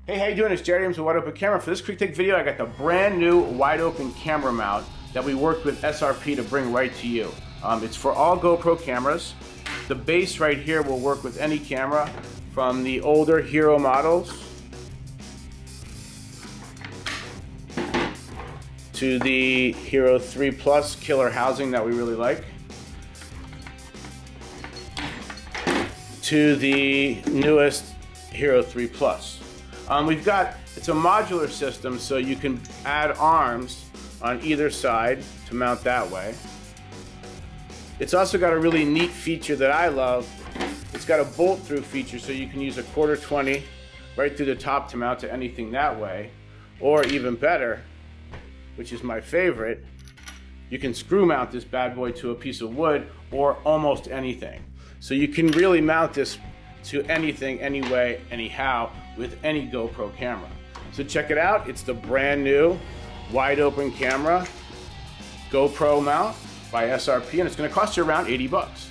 Hey, how you doing? It's Abrams with Wide Open Camera. For this quick take video, I got the brand new wide open camera mount that we worked with SRP to bring right to you. It's for all GoPro cameras. The base right here will work with any camera from the older Hero models to the Hero 3 Plus killer housing that we really like, to the newest Hero 3 Plus. It's a modular system, so you can add arms on either side to mount that way. It's also got a really neat feature that I love. It's got a bolt through feature, so you can use a 1/4-20 right through the top to mount to anything that way. Or even better, which is my favorite, you can screw mount this bad boy to a piece of wood or almost anything. So you can really mount this to anything, anyway, anyhow, with any GoPro camera. So check it out. It's the brand new wide open camera GoPro mount by SRP, and it's going to cost you around 80 bucks.